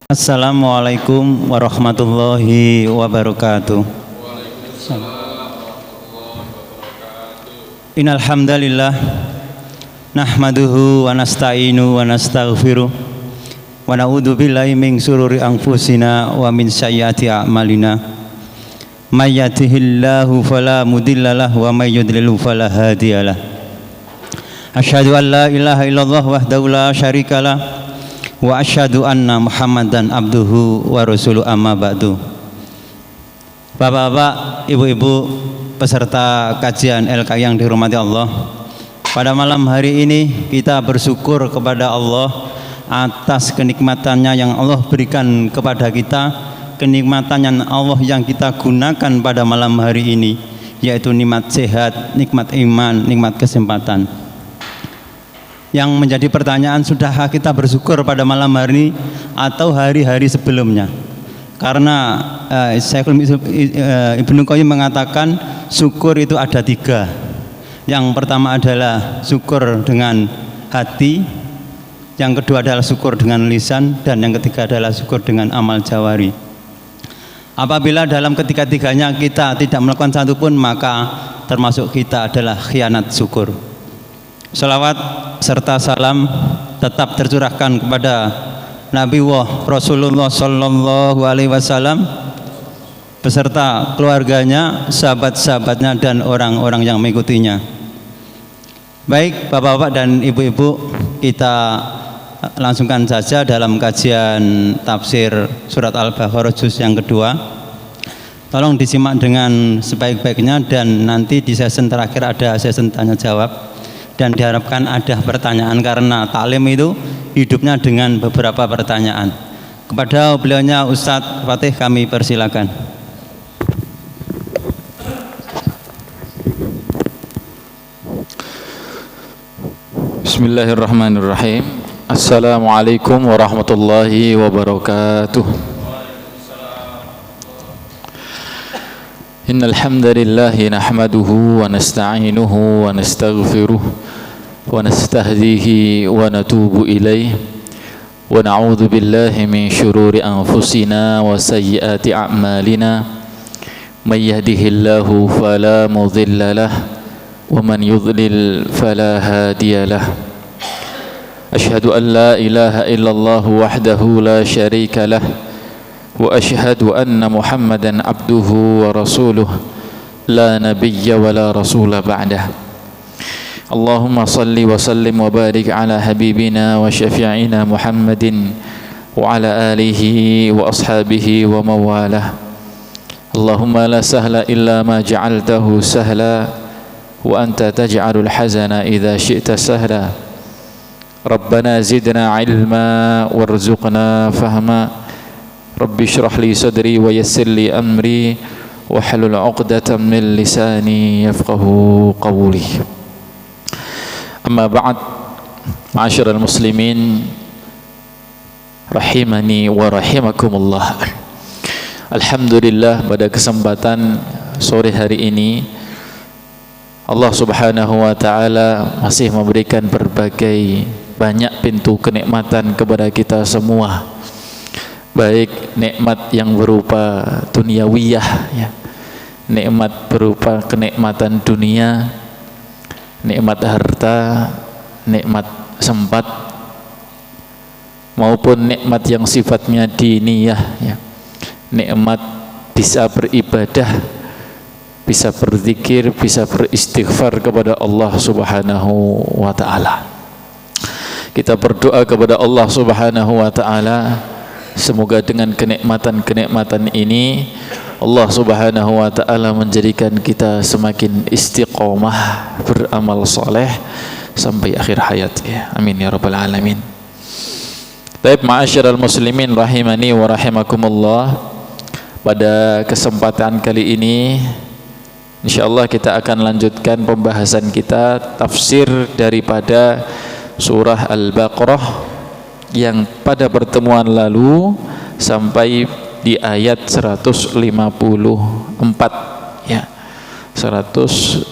Assalamualaikum warahmatullahi wabarakatuh. Innal hamdalillah nahmaduhu wa nasta'inu wa nastaghfiruh wa na'udzu billahi min shururi anfusina wa min sayyiati a'malina. May yahdihillahu fala mudhillalah wa may yudlil fala hadiyalah. Asyhadu an la ilaha illallah wahdahu la syarikalah wa asyhadu anna Muhammadan abduhu wa rasuluhu amma ba'du. Bapak-bapak, ibu-ibu peserta kajian LK yang dihormati Allah, pada malam hari ini kita bersyukur kepada Allah atas kenikmatannya yang Allah berikan kepada kita, kenikmatan yang Allah yang kita gunakan pada malam hari ini, yaitu nikmat sehat, nikmat iman, nikmat kesempatan. Yang menjadi pertanyaan, sudahkah kita bersyukur pada malam hari ini atau hari-hari sebelumnya? Karena Ibnu Qayyim mengatakan syukur itu ada tiga. Yang pertama adalah syukur dengan hati, yang kedua adalah syukur dengan lisan, dan yang ketiga adalah syukur dengan amal jawari. Apabila dalam ketiga-tiganya kita tidak melakukan satu pun, maka termasuk kita adalah khianat syukur. Salawat serta salam tetap tercurahkan kepada Nabi Rasulullah Sallallahu Alaihi Wasallam beserta keluarganya, sahabat-sahabatnya, dan orang-orang yang mengikutinya. Baik bapak-bapak dan ibu-ibu, kita langsungkan saja dalam kajian tafsir surat Al-Baqarah juz yang kedua. Tolong disimak dengan sebaik-baiknya, dan nanti di sesi terakhir ada sesi tanya jawab. Dan diharapkan ada pertanyaan, karena taklim itu hidupnya dengan beberapa pertanyaan. Kepada beliaunya Ustadz Fatih kami persilakan. Bismillahirrahmanirrahim. Assalamualaikum warahmatullahi wabarakatuh. Innal hamdalillah nahmaduhu wa nasta'inuhu wa nastaghfiruh wa nastahdihi wa natubu ilaih wa na'udzu billahi min syururi anfusina wa sayyiati a'malina. May yahdihillahu fala mudilla lahu wa man yudlil fala hadiyalah. Asyhadu an la ilaha illallah wahdahu la syarika lah wa asyhadu anna Muhammadan abduhu wa rasuluh la nabiyya wa la rasula ba'dah. Allahumma salli wa sallim wa barik ala habibina wa syafi'ina Muhammadin wa ala alihi wa ashabihi wa mawalah. Allahumma la sahla illa ma ja'altahu sahla wa anta taj'alul hazana idza syi'ta sahla. Rabbana zidna ilma warzuqna fahma. Rabbi syrah li sadri wa yassir li amri wa halul 'uqdatam min lisani yafqahu qawli. Amma ba'd, ma'asyiral muslimin rahimani wa rahimakumullah. Alhamdulillah, pada kesempatan sore hari ini Allah Subhanahu wa taala masih memberikan berbagai banyak pintu kenikmatan kepada kita semua. Baik nikmat yang berupa duniawiyah, ya, nikmat berupa kenikmatan dunia, nikmat harta, nikmat sempat, maupun nikmat yang sifatnya diniyah, ya, nikmat bisa beribadah, bisa berzikir, bisa beristighfar kepada Allah Subhanahu wa taala. Kita berdoa kepada Allah Subhanahu wa taala, semoga dengan kenikmatan-kenikmatan ini Allah Subhanahu wa taala menjadikan kita semakin istiqomah beramal soleh sampai akhir hayat, ya. Amin ya rabbal alamin. Baik, ma'asyiral muslimin rahimani wa rahimakumullah. Pada kesempatan kali ini insyaallah kita akan lanjutkan pembahasan kita tafsir daripada surah Al-Baqarah yang pada pertemuan lalu sampai di ayat 154, ya. 154,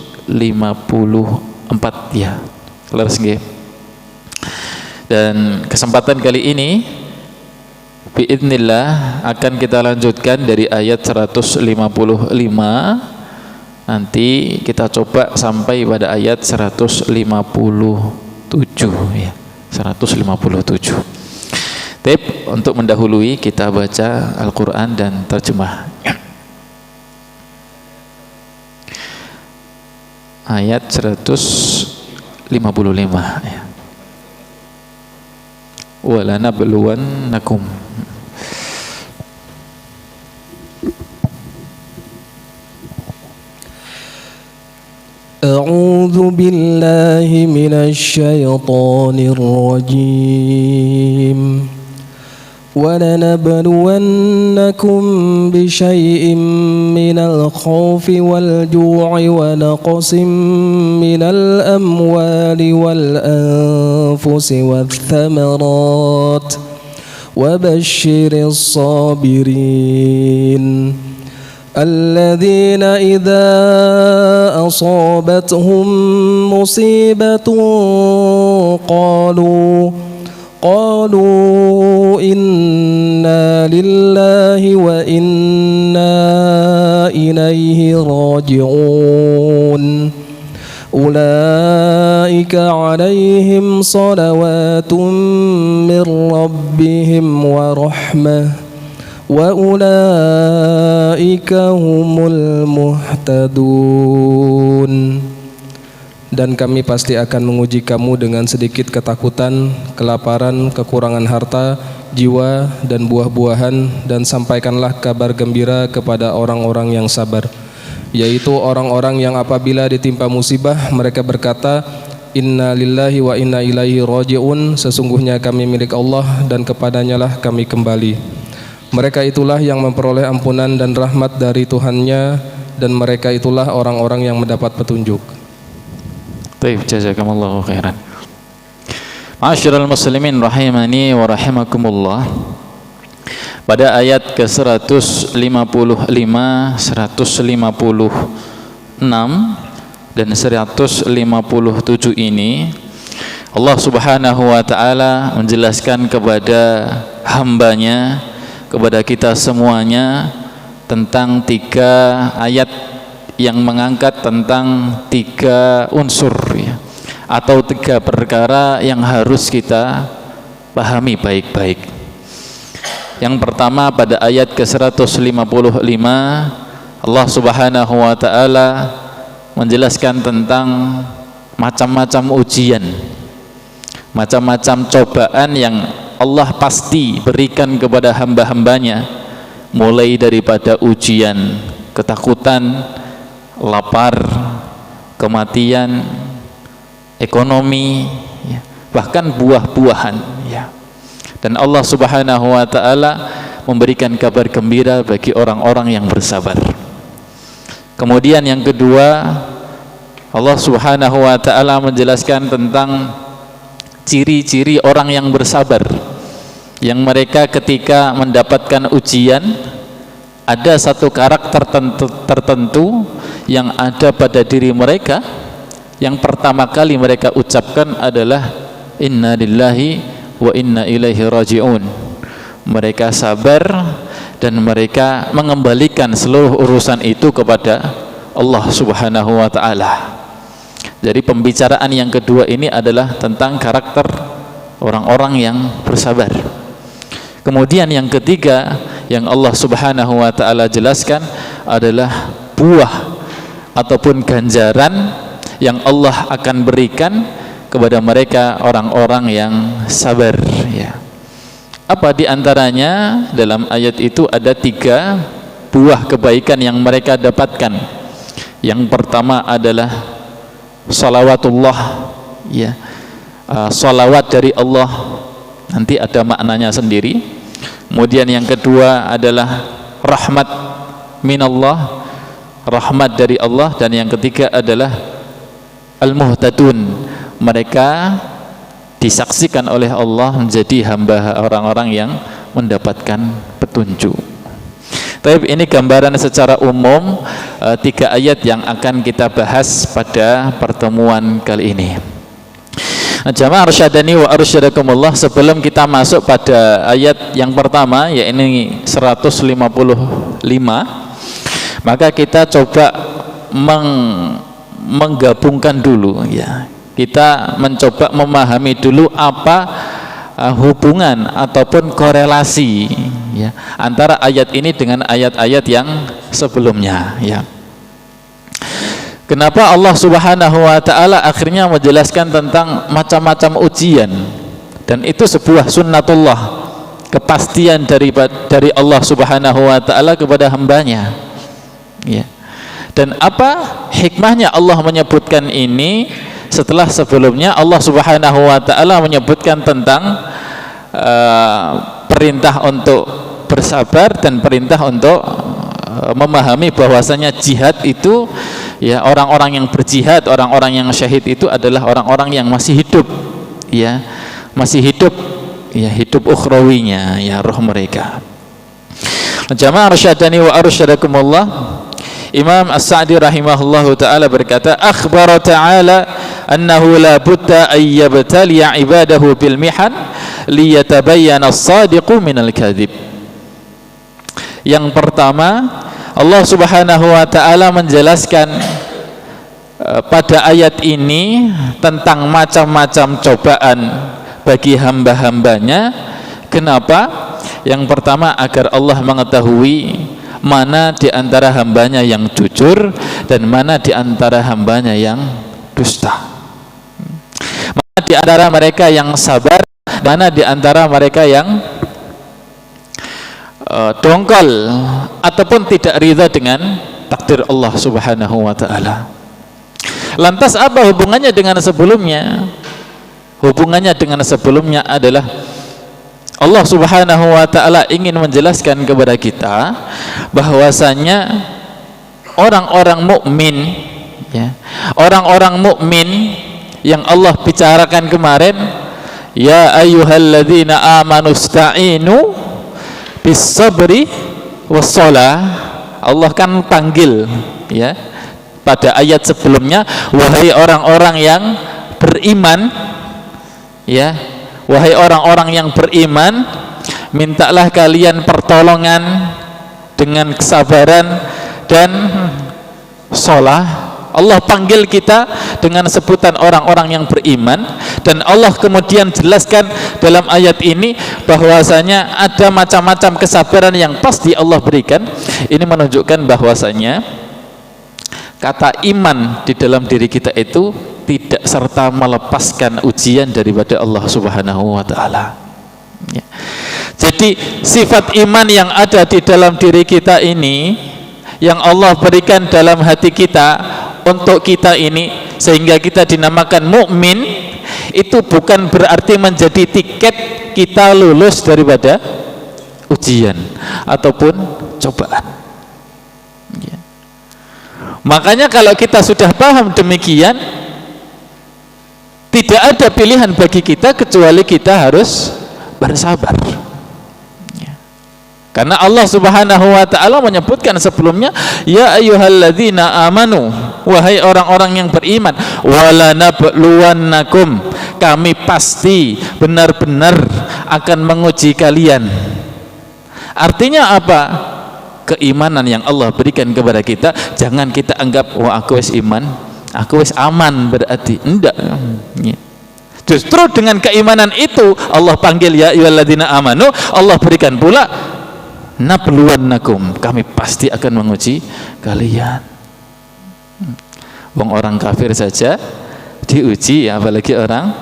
ya. Leres nggih. Dan kesempatan kali ini Biidznillah akan kita lanjutkan dari ayat 155. Nanti kita coba sampai pada ayat 157 ya. 157. Tip, untuk mendahului kita baca Al-Qur'an dan terjemah. Ayat 155 ya. Walanabluwannakum. أعوذ بالله من الشيطان الرجيم ولنبلونكم بشيء من الخوف والجوع ونقص من الأموال والأنفس والثمرات وبشر الصابرين الذين إذا أصابتهم مصيبة قالوا إنا لله وإنا إليه راجعون أولئك عليهم صلوات من ربهم ورحمة وَأُولَئِكَ هُمُ الْمُهْتَدُونَ. Dan kami pasti akan menguji kamu dengan sedikit ketakutan, kelaparan, kekurangan harta, jiwa, dan buah-buahan, dan sampaikanlah kabar gembira kepada orang-orang yang sabar, yaitu orang-orang yang apabila ditimpa musibah mereka berkata, Inna lillahi wa inna ilaihi raji'un, sesungguhnya kami milik Allah dan kepadanya lah kami kembali. Mereka itulah yang memperoleh ampunan dan rahmat dari Tuhannya, dan mereka itulah orang-orang yang mendapat petunjuk. Baik, jazakumullahu khairan. Ma'asyiral muslimin rahimani wa rahimakumullah. Pada ayat ke-155, 156 dan 157 ini Allah Subhanahu wa taala menjelaskan kepada hambanya, kepada kita semuanya tentang 3 ayat yang mengangkat tentang 3 unsur ya, atau 3 perkara yang harus kita pahami baik-baik. Yang pertama pada ayat ke-155 Allah Subhanahu wa taala menjelaskan tentang macam-macam ujian, macam-macam cobaan yang Allah pasti berikan kepada hamba-hambanya, mulai daripada ujian ketakutan, lapar, kematian, ekonomi, ya, bahkan buah-buahan ya. Dan Allah Subhanahu wa taala memberikan kabar gembira bagi orang-orang yang bersabar. Kemudian yang kedua, Allah Subhanahu wa taala menjelaskan tentang ciri-ciri orang yang bersabar, yang mereka ketika mendapatkan ujian ada satu karakter tertentu yang ada pada diri mereka. Yang pertama kali mereka ucapkan adalah inna lillahi wa inna ilaihi raji'un. Mereka sabar dan mereka mengembalikan seluruh urusan itu kepada Allah Subhanahu wa taala. Jadi pembicaraan yang kedua ini adalah tentang karakter orang-orang yang bersabar. Kemudian yang ketiga yang Allah Subhanahu wa taala jelaskan adalah buah ataupun ganjaran yang Allah akan berikan kepada mereka orang-orang yang sabar ya. Apa di antaranya? Dalam ayat itu ada 3 buah kebaikan yang mereka dapatkan. Yang pertama adalah salawatullah ya, salawat dari Allah, nanti ada maknanya sendiri. Kemudian yang kedua adalah rahmat minallah, rahmat dari Allah. Dan yang ketiga adalah al-muhtadun, mereka disaksikan oleh Allah menjadi hamba orang-orang yang mendapatkan petunjuk. Tapi ini gambaran secara umum 3 ayat yang akan kita bahas pada pertemuan kali ini. Jamaah arsyadani wa arsyadakumullah, sebelum kita masuk pada ayat yang pertama, yaitu 155, maka kita coba menggabungkan dulu ya. Kita mencoba memahami dulu apa hubungan ataupun korelasi ya antara ayat ini dengan ayat-ayat yang sebelumnya ya. Kenapa Allah Subhanahu wa taala akhirnya menjelaskan tentang macam-macam ujian, dan itu sebuah sunnatullah, kepastian dari Allah Subhanahu wa taala kepada hambanya ya. Dan apa hikmahnya Allah menyebutkan ini setelah sebelumnya Allah Subhanahu wa taala menyebutkan tentang perintah untuk bersabar dan perintah untuk memahami bahwasanya jihad itu ya, orang-orang yang berjihad, orang-orang yang syahid itu adalah orang-orang yang masih hidup ya, masih hidup ya, hidup ukhrawinya ya, roh mereka. Jamaah arsyadani wa arsyadakumullah, Imam As-Sa'di rahimahullahu ta'ala berkata, akhbara ta'ala annahu la budda an yabtaliya ibadahu bil mihan liyatabayyana as-sadiqu minal kadhib. Yang pertama, Allah Subhanahu wa taala menjelaskan pada ayat ini tentang macam-macam cobaan bagi hamba-hambanya. Kenapa? Yang pertama, agar Allah mengetahui mana di antara hambanya yang jujur dan mana di antara hambanya yang dusta, mana di antara mereka yang sabar, mana di antara mereka yang dongkol ataupun tidak ridha dengan takdir Allah Subhanahu wa taala. Lantas apa hubungannya dengan sebelumnya? Hubungannya dengan sebelumnya adalah Allah Subhanahu wa taala ingin menjelaskan kepada kita bahwasanya orang-orang mukmin ya, orang-orang mukmin yang Allah bicarakan kemarin, ya ayyuhalladzina amanu sta'inu bis-sabri was-shalah, Allah kan panggil ya pada ayat sebelumnya, wahai orang-orang yang beriman ya, wahai orang-orang yang beriman, mintalah kalian pertolongan dengan kesabaran dan shalah. Allah panggil kita dengan sebutan orang-orang yang beriman, dan Allah kemudian jelaskan dalam ayat ini bahwasanya ada macam-macam kesabaran yang pasti Allah berikan. Ini menunjukkan bahwasanya kata iman di dalam diri kita itu tidak serta melepaskan ujian daripada Allah Subhanahu wa taala ya. Jadi sifat iman yang ada di dalam diri kita ini, yang Allah berikan dalam hati kita untuk kita ini, sehingga kita dinamakan mukmin, itu bukan berarti menjadi tiket kita lulus daripada ujian ataupun cobaan ya. Makanya kalau kita sudah paham demikian, tidak ada pilihan bagi kita kecuali kita harus bersabar ya. Karena Allah Subhanahu wa taala menyebutkan sebelumnya, ya ayyuhalladzina amanu, wahai orang-orang yang beriman, wala nabluwannakum, kami pasti benar-benar akan menguji kalian. Artinya apa? Keimanan yang Allah berikan kepada kita, jangan kita anggap wah aku wis iman, aku wis aman, berarti enggak ya. Justru dengan keimanan itu Allah panggil ya ayyuhalladzina amanu, Allah berikan pula nabluwannakum, kami pasti akan menguji kalian. Wong orang kafir saja diuji, apalagi orang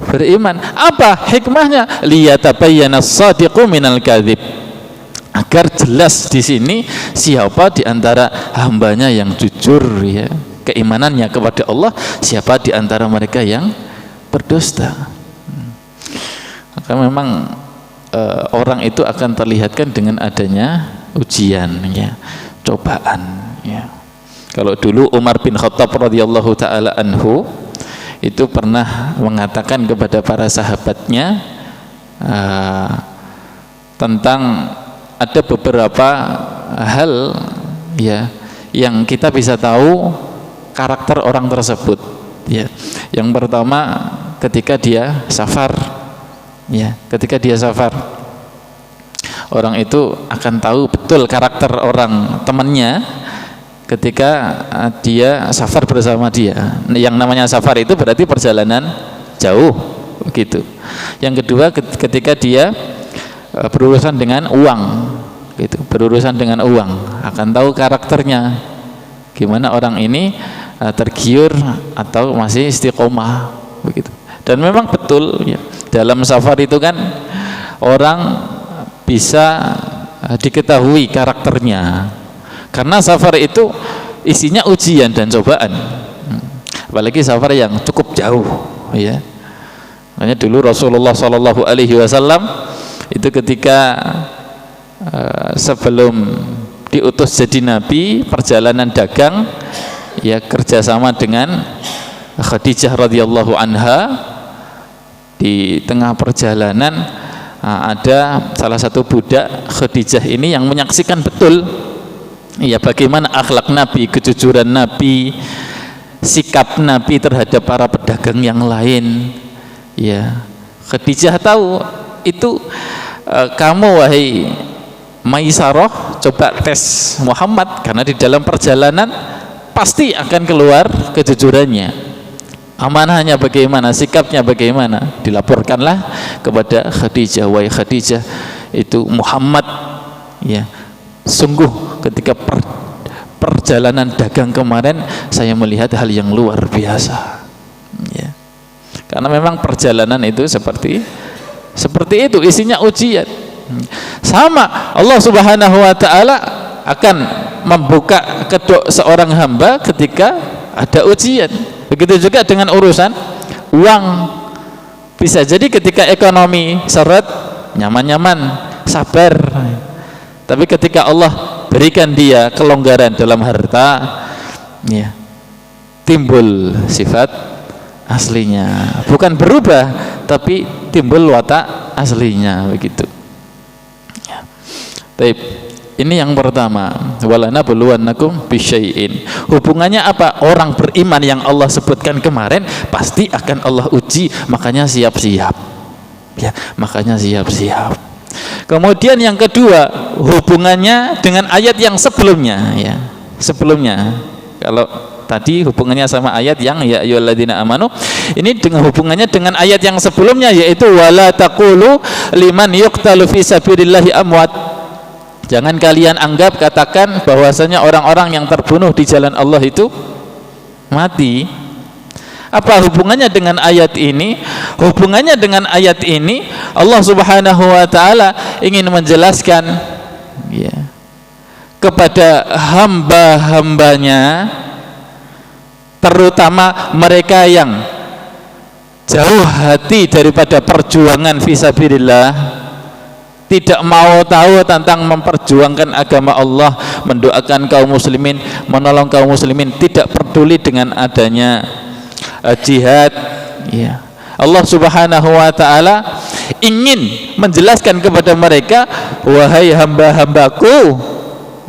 beriman. Apa hikmahnya? Liyatabayyana as-sadiqu minal kadzib, agar jelas di sini siapa di antara hambanya yang jujur ya, keimanannya kepada Allah, siapa di antara mereka yang berdusta. Maka memang orang itu akan terlihatkan dengan adanya ujian ya, cobaan ya. Kalau dulu Umar bin Khattab radhiyallahu taala anhu itu pernah mengatakan kepada para sahabatnya tentang ada beberapa hal ya yang kita bisa tahu karakter orang tersebut ya. Yang pertama, ketika dia safar. Ya, ketika dia safar, orang itu akan tahu betul karakter orang temannya ketika dia safar bersama dia. Yang namanya safar itu berarti perjalanan jauh, begitu. Yang kedua, ketika dia berurusan dengan uang, gitu. Berurusan dengan uang, akan tahu karakternya. Gimana orang ini tergiur atau masih istiqomah, begitu. Dan memang betul ya, dalam safar itu kan orang bisa diketahui karakternya, karena safar itu isinya ujian dan cobaan, apalagi safar yang cukup jauh ya. Makanya dulu Rasulullah SAW itu ketika sebelum diutus jadi nabi, perjalanan dagang ya, kerjasama dengan Khadijah radhiyallahu anha. Di tengah perjalanan ada salah satu budak Khadijah ini yang menyaksikan betul ya bagaimana akhlak Nabi, kejujuran Nabi, sikap Nabi terhadap para pedagang yang lain ya. Khadijah tahu itu, kamu wahai Maisarah coba tes Muhammad, karena di dalam perjalanan pasti akan keluar kejujurannya, amanahnya bagaimana, sikapnya bagaimana. Dilaporkanlah kepada Khadijah, wahai Khadijah, itu Muhammad ya, sungguh ketika perjalanan dagang kemarin saya melihat hal yang luar biasa ya. Karena memang perjalanan itu seperti itu, isinya ujian. Sama Allah Subhanahu wa taala akan membuka kedok seorang hamba ketika ada ujian. Begitu juga dengan urusan uang. Bisa jadi ketika ekonomi seret, nyaman-nyaman, sabar. Tapi ketika Allah berikan dia kelonggaran dalam harta ya, timbul sifat aslinya, bukan berubah tapi timbul watak aslinya, begitu ya. Baik, ini yang pertama, walana buluwannakum bisyai'in. Hubungannya apa? Orang beriman yang Allah sebutkan kemarin pasti akan Allah uji, makanya siap-siap ya, makanya siap-siap. Kemudian yang kedua, hubungannya dengan ayat yang sebelumnya ya. Sebelumnya, kalau tadi hubungannya sama ayat yang ya ayyuhalladzina amanu, ini dengan hubungannya dengan ayat yang sebelumnya, yaitu wala taqulu liman yuqtalu fi sabilillahi amwat. Jangan kalian anggap, katakan bahwasanya orang-orang yang terbunuh di jalan Allah itu mati. Apa hubungannya dengan ayat ini? Hubungannya dengan ayat ini, Allah Subhanahu wa taala ingin menjelaskan ya, kepada hamba-hambanya, terutama mereka yang jauh hati daripada perjuangan fisabilillah, tidak mau tahu tentang memperjuangkan agama Allah, mendoakan kaum muslimin, menolong kaum muslimin, tidak peduli dengan adanya jihad ya. Allah Subhanahu wa taala ingin menjelaskan kepada mereka, wahai hamba-hambaku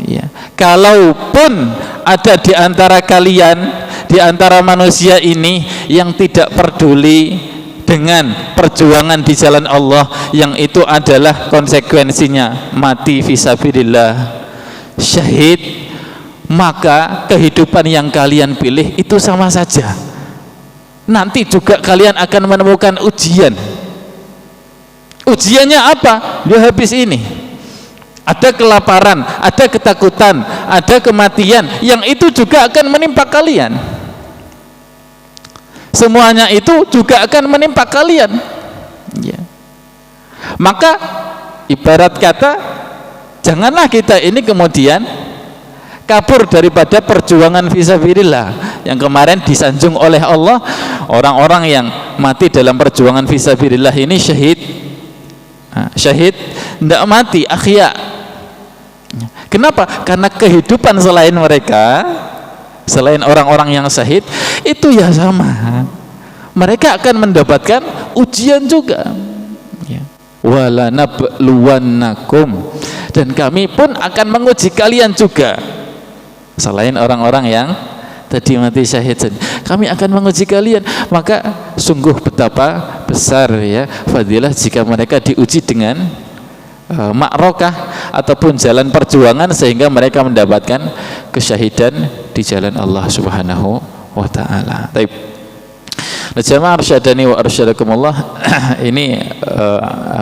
ya, kalaupun ada di antara kalian, di antara manusia ini yang tidak peduli dengan perjuangan di jalan Allah, yang itu adalah konsekuensinya mati fisabilillah, syahid, maka kehidupan yang kalian pilih itu sama saja, nanti juga kalian akan menemukan ujian. Ujiannya apa? Dia habis ini ada kelaparan, ada ketakutan, ada kematian, yang itu juga akan menimpa kalian. Semuanya itu juga akan menimpa kalian ya. Maka ibarat kata, janganlah kita ini kemudian kabur daripada perjuangan fisabilillah yang kemarin disanjung oleh Allah. Orang-orang yang mati dalam perjuangan fisabilillah ini syahid. Syahid tidak mati, akhya. Kenapa? Karena kehidupan selain mereka, selain orang-orang yang syahid itu ya sama, mereka akan mendapatkan ujian juga ya. Wala nabluwannakum, dan kami pun akan menguji kalian juga, selain orang-orang yang tadi mati syahid saja. Kami akan menguji kalian. Maka sungguh betapa besar ya fadilah jika mereka diuji dengan ma'rakah ataupun jalan perjuangan sehingga mereka mendapatkan kesyahidan di jalan Allah Subhanahu wa taala. Baik. Nah, jamaah arsyadani wa arsyadakumullah, ini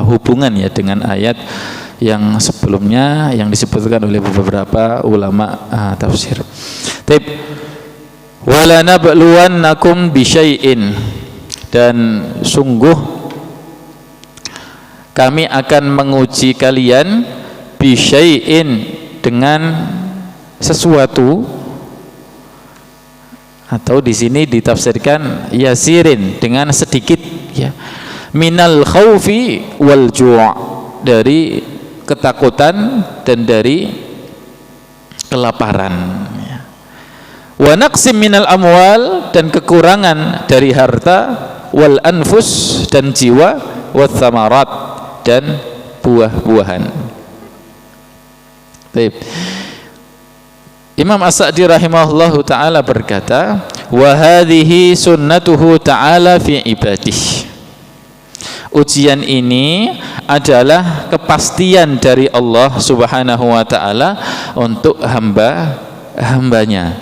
hubungan ya dengan ayat yang sebelumnya yang disebutkan oleh beberapa ulama tafsir. Baik. Wala nabluwannakum bisyai'in, dan sungguh kami akan menguji kalian bisyai'in dengan sesuatu, atau di sini ditafsirkan yasirin dengan sedikit ya, minal khaufi wal ju', dari ketakutan dan dari kelaparan ya. Wa naqsim minal amwal, dan kekurangan dari harta, wal anfus, dan jiwa, wa thamarat, dan buah-buahan. Baik. Imam As-Sa'di rahimahullahu ta'ala berkata, wa hadhihi sunnatuhu ta'ala fi ibadih. Ujian ini adalah kepastian dari Allah Subhanahu wa ta'ala untuk hamba-hambanya.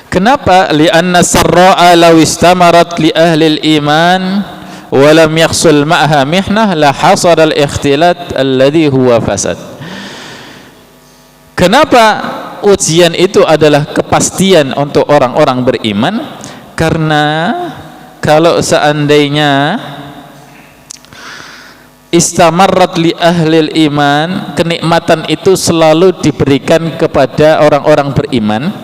Kenapa? Li'anna sarra'a law istamarat li ahli al-iman wa lam yahsul ma'ha mihnah la hasara al-ikhtilat alladhi huwa fasad. Kenapa ujian itu adalah kepastian untuk orang-orang beriman? Karena kalau seandainya istamarrat li ahlil iman, kenikmatan itu selalu diberikan kepada orang-orang beriman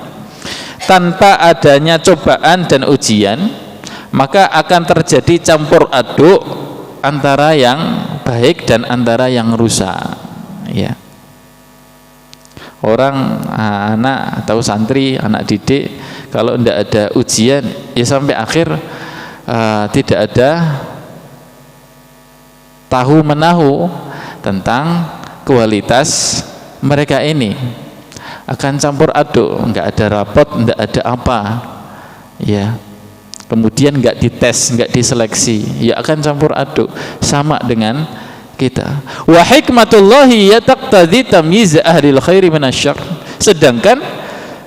tanpa adanya cobaan dan ujian, maka akan terjadi campur aduk antara yang baik dan antara yang rusak ya. Orang anak atau santri, anak didik, kalau tidak ada ujian ya sampai akhir tidak ada tahu menahu tentang kualitas mereka ini, akan campur aduk, nggak ada rapot, nggak ada apa ya, kemudian nggak dites, nggak diseleksi, ya akan campur aduk sama dengan kita. Wa hikmatullahi yataqtadhi tamyiz ahlil khairi minasyarr. Sedangkan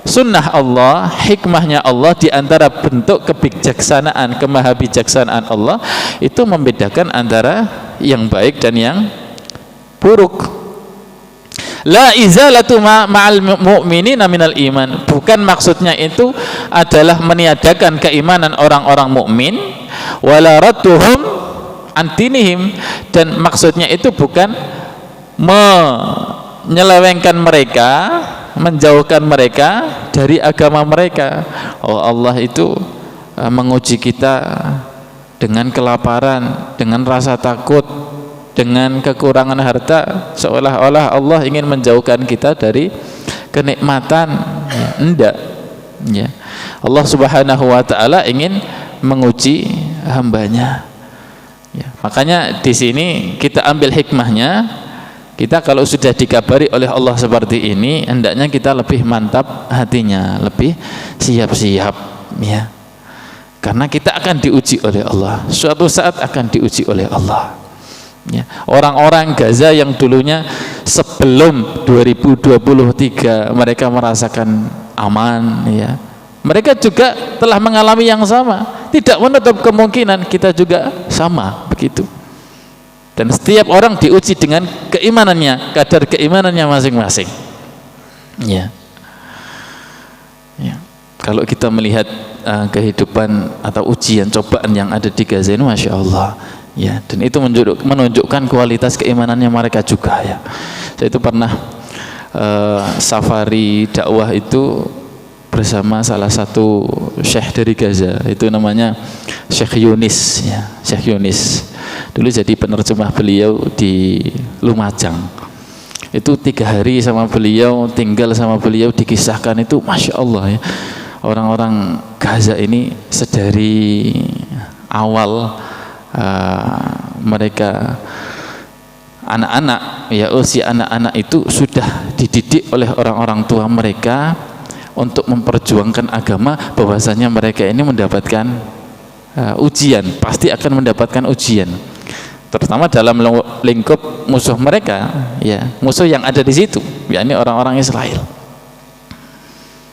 sunnah Allah, hikmahnya Allah di antara bentuk kebijaksanaan, kemahabijaksanaan Allah itu membedakan antara yang baik dan yang buruk. La izalatu ma'al mu'minina minal iman. Bukan maksudnya itu adalah meniadakan keimanan orang-orang mukmin, wala radduhum antinihim, dan maksudnya itu bukan menyelewengkan mereka, menjauhkan mereka dari agama mereka. Oh, Allah itu menguji kita dengan kelaparan, dengan rasa takut, dengan kekurangan harta, seolah-olah Allah ingin menjauhkan kita dari kenikmatan. Ya, enggak ya. Allah Subhanahu wa ta'ala ingin menguji hambanya ya. Makanya di sini kita ambil hikmahnya. Kita kalau sudah dikabari oleh Allah seperti ini, hendaknya kita lebih mantap hatinya, lebih siap-siap ya. Karena kita akan diuji oleh Allah, suatu saat akan diuji oleh Allah ya. Orang-orang Gaza yang dulunya sebelum 2023 mereka merasakan aman ya, mereka juga telah mengalami yang sama. Tidak menutup kemungkinan kita juga sama begitu. Dan setiap orang diuji dengan keimanannya, kadar keimanannya masing-masing ya. Ya. Kalau kita melihat kehidupan atau ujian cobaan yang ada di Gaza ini, Masya Allah ya, dan itu menunjukkan kualitas keimanannya mereka juga ya. Saya itu pernah safari dakwah itu bersama salah satu syekh dari Gaza, itu namanya Syekh Yunis ya, Syekh Yunis. Dulu jadi penerjemah beliau di Lumajang. Itu 3 hari sama beliau, tinggal sama beliau, dikisahkan itu Masya Allah ya. Orang-orang Gaza ini sedari awal mereka anak-anak ya, usia anak-anak itu sudah dididik oleh orang-orang tua mereka untuk memperjuangkan agama, bahwasanya mereka ini mendapatkan ujian, pasti akan mendapatkan ujian, terutama dalam lingkup musuh mereka, ya, musuh yang ada di situ, yakni orang-orang Israel.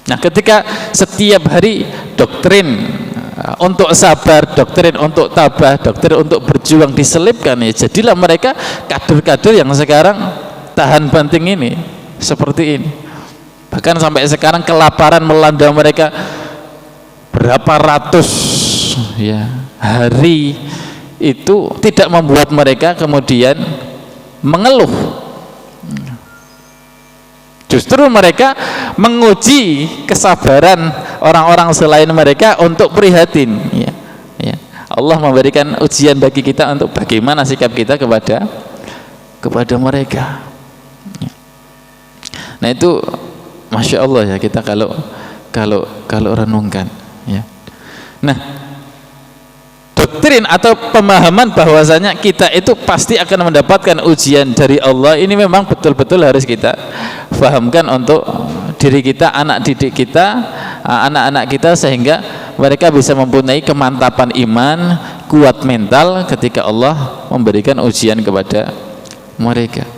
Nah, ketika setiap hari doktrin untuk sabar, doktrin untuk tabah, doktrin untuk berjuang diselipkan, ya jadilah mereka kader-kader yang sekarang tahan banting ini seperti ini. Bahkan sampai sekarang kelaparan melanda mereka berapa ratus ya hari, itu tidak membuat mereka kemudian mengeluh. Justru mereka menguji kesabaran orang-orang selain mereka untuk prihatin, ya. Allah memberikan ujian bagi kita untuk bagaimana sikap kita kepada mereka. Nah, itu Masya Allah ya, kita kalau renungkan, ya. Nah, doktrin atau pemahaman bahwasanya kita itu pasti akan mendapatkan ujian dari Allah, ini memang betul-betul harus kita fahamkan untuk diri kita, anak didik kita, anak-anak kita, sehingga mereka bisa mempunyai kemantapan iman, kuat mental ketika Allah memberikan ujian kepada mereka,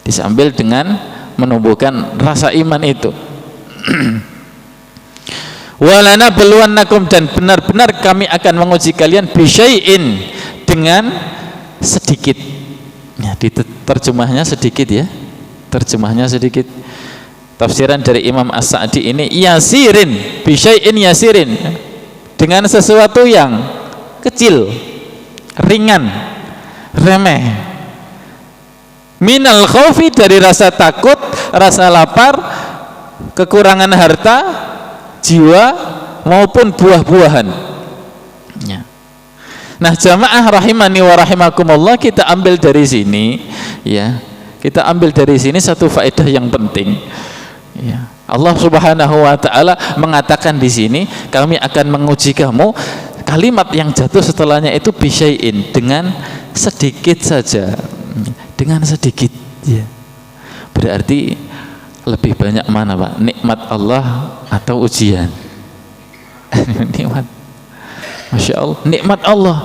disambil dengan menumbuhkan rasa iman itu. Walana beluannakum, dan benar-benar kami akan menguji kalian bisyai'in, dengan sedikit, ya, terjemahnya sedikit, ya, terjemahnya sedikit. Tafsiran dari Imam As-Sa'di ini yasirin, bisyai'in yasirin, dengan sesuatu yang kecil, ringan, remeh. Minal khaufi, dari rasa takut, rasa lapar, kekurangan harta, jiwa, maupun buah-buahan, ya. Nah, jamaah rahimani wa rahimakumullah, kita ambil dari sini, ya, kita ambil dari sini satu faedah yang penting, ya. Allah Subhanahu wa taala mengatakan di sini, kami akan menguji kamu, kalimat yang jatuh setelahnya itu bisyai'in, dengan sedikit saja, dengan sedikit, ya. Berarti lebih banyak mana, Pak? Nikmat Allah atau ujian? Nikmat. Masya Allah, nikmat Allah.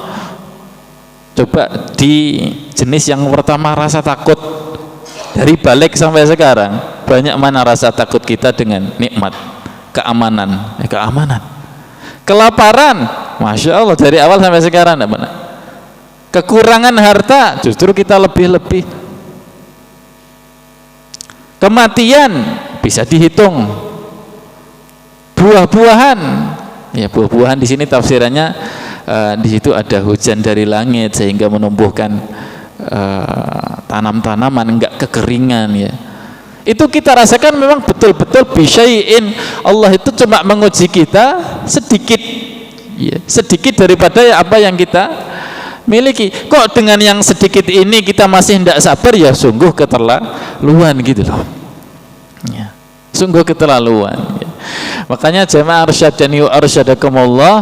Coba di jenis yang pertama, rasa takut, dari balik sampai sekarang, banyak mana rasa takut kita dengan nikmat? Keamanan, keamanan. Kelaparan, Masya Allah, dari awal sampai sekarang enggak pernah. Kekurangan harta, justru kita lebih-lebih. Kematian bisa dihitung. Buah-buahan, ya, buah-buahan di sini tafsirannya di situ ada hujan dari langit sehingga menumbuhkan tanam-tanaman, enggak kekeringan, ya. Itu kita rasakan memang betul-betul bisyai'in. Allah itu cuma menguji kita sedikit, ya, sedikit daripada apa yang kita miliki. Kok dengan yang sedikit ini kita masih tidak sabar, ya sungguh keterlaluan gitu loh, ya, sungguh keterlaluan, ya. Makanya jamaah arsyadani wa arsyadakumullah,